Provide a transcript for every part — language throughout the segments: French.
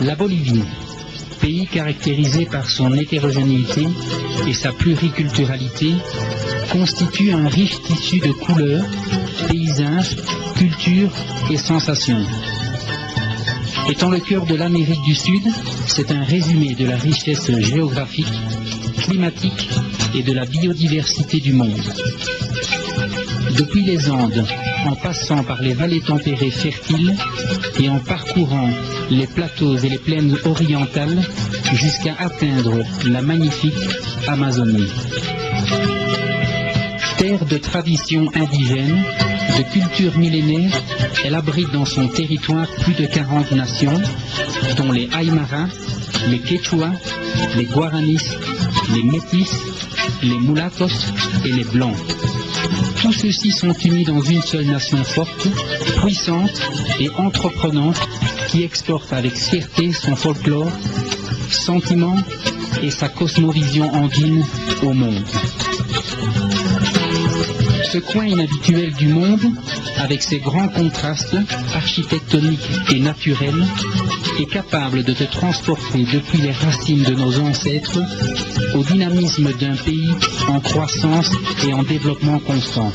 La Bolivie, pays caractérisé par son hétérogénéité et sa pluriculturalité, constitue un riche tissu de couleurs, paysages, cultures et sensations. Étant le cœur de l'Amérique du Sud, c'est un résumé de la richesse géographique, climatique et de la biodiversité du monde. Depuis les Andes, en passant par les vallées tempérées fertiles et en parcourant les plateaux et les plaines orientales jusqu'à atteindre la magnifique Amazonie. Terre de traditions indigènes, de culture millénaire, elle abrite dans son territoire plus de 40 nations, dont les Aymaras, les Quechua, les Guaranis, les Métis, les Mulatos et les Blancs. Tous ceux-ci sont unis dans une seule nation forte, puissante et entreprenante qui exporte avec fierté son folklore, sentiments et sa cosmovision andine au monde. Ce coin inhabituel du monde, avec ses grands contrastes architectoniques et naturels, est capable de te transporter depuis les racines de nos ancêtres au dynamisme d'un pays en croissance et en développement constant.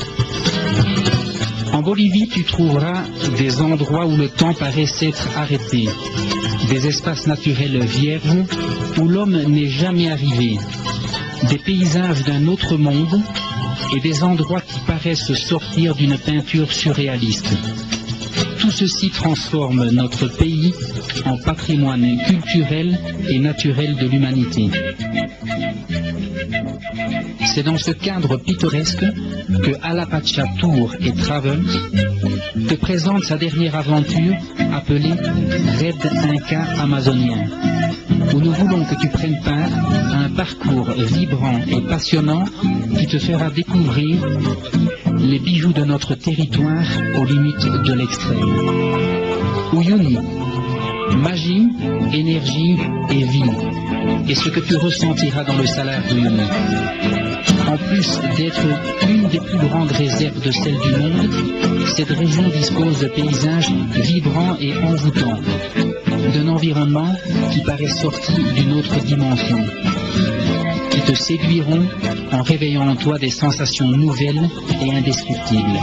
En Bolivie, tu trouveras des endroits où le temps paraît s'être arrêté, des espaces naturels vierges où l'homme n'est jamais arrivé, des paysages d'un autre monde et des endroits qui paraissent sortir d'une peinture surréaliste. Tout ceci transforme notre pays en patrimoine culturel et naturel de l'humanité. C'est dans ce cadre pittoresque que Alapacha Tour et Travels te présente sa dernière aventure appelée Red Inca Amazonien, où nous voulons que tu prennes part à un parcours vibrant et passionnant qui te fera découvrir les bijoux de notre territoire aux limites de l'extrême. Uyuni, magie, énergie et vie, est ce que tu ressentiras dans le Salar d'Uyuni. En plus d'être une des plus grandes réserves de sel du monde, cette région dispose de paysages vibrants et envoûtants, d'un environnement qui paraît sorti d'une autre dimension, qui te séduiront en réveillant en toi des sensations nouvelles et indescriptibles.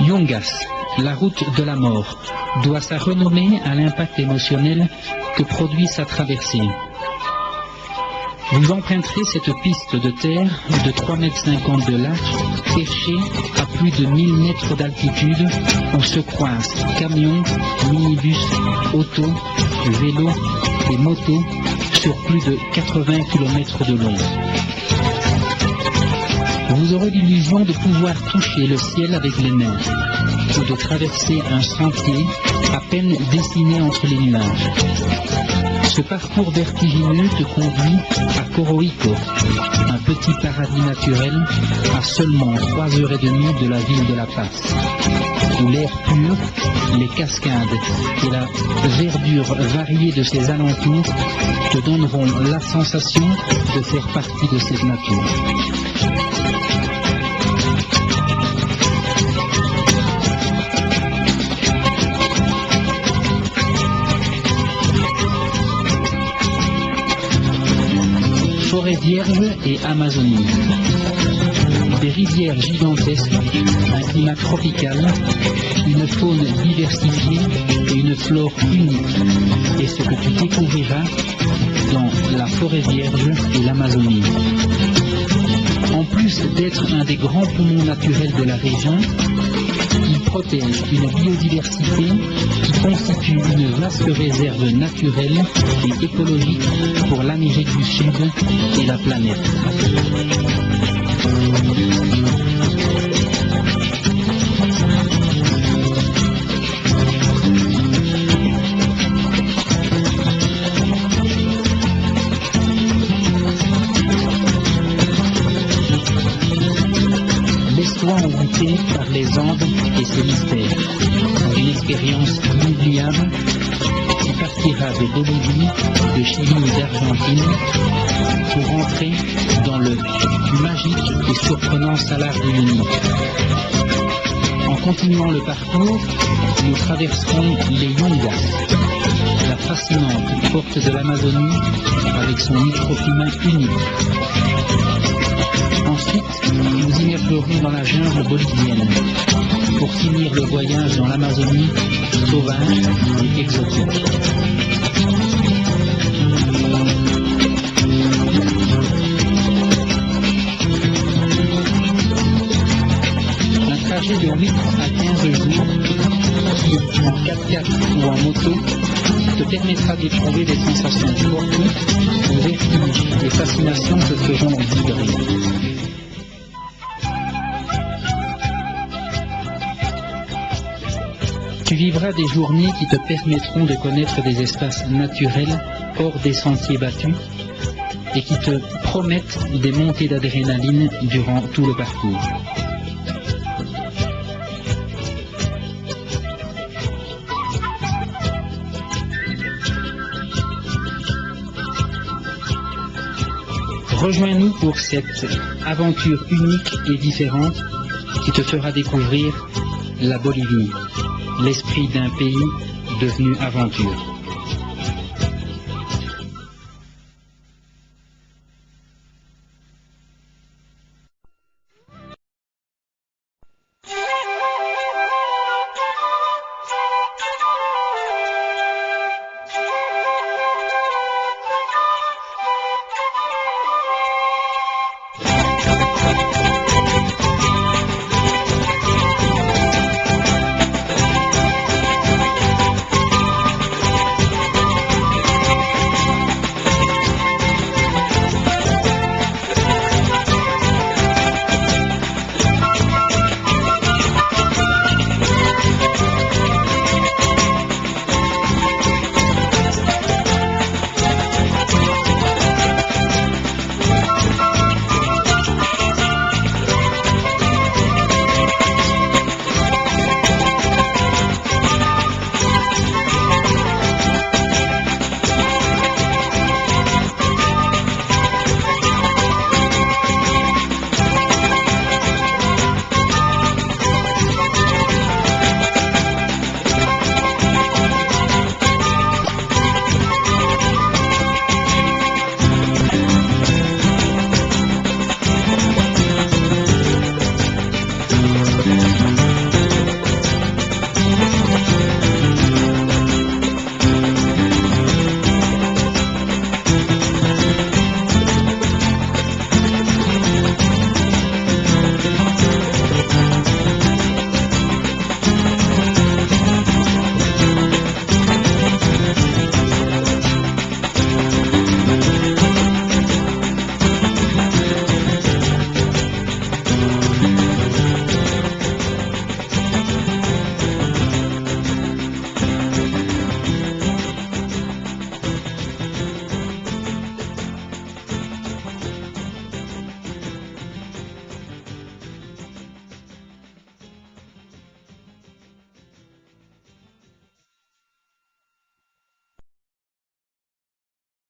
Yungas, la route de la mort, doit sa renommée à l'impact émotionnel que produit sa traversée. Vous emprunterez cette piste de terre de 3,50 m de large, perchée à plus de 1000 mètres d'altitude, où se croisent camions, minibus, autos, vélos et motos sur plus de 80 km de long. Vous aurez l'illusion de pouvoir toucher le ciel avec les mains, ou de traverser un sentier à peine dessiné entre les nuages. Ce parcours vertigineux te conduit à Coroico, un petit paradis naturel à seulement 3h30 de la ville de La Paz, où l'air pur, les cascades et la verdure variée de ses alentours te donneront la sensation de faire partie de cette nature. Forêt vierge et Amazonie. Des rivières gigantesques, un climat tropical, une faune diversifiée et une flore unique. Et ce que tu découvriras dans la forêt vierge et l'Amazonie. En plus d'être un des grands poumons naturels de la région, il protège une biodiversité qui constitue une vaste réserve naturelle et écologique pour l'Amérique du Sud et la planète. Laisse-toi envoûter par les Andes et ses mystères. Une expérience inoubliable qui partira de Bolivie, de Chili et d'Argentine pour entrer dans le magique et surprenant Salar de Uyuni. En continuant le parcours, nous traverserons les Yungas, la fascinante porte de l'Amazonie avec son microclimat unique. Ensuite, nous immergerons dans la jungle bolivienne pour finir le voyage dans l'Amazonie sauvage et exotique. Un trajet de 8 à 15 jours qui, en 4x4 ou en moto, te permettra d'éprouver des sensations fortes où vertige et fascination te feront vibrer. Tu vivras des journées qui te permettront de connaître des espaces naturels hors des sentiers battus et qui te promettent des montées d'adrénaline durant tout le parcours. Rejoins-nous pour cette aventure unique et différente qui te fera découvrir la Bolivie, l'esprit d'un pays devenu aventure.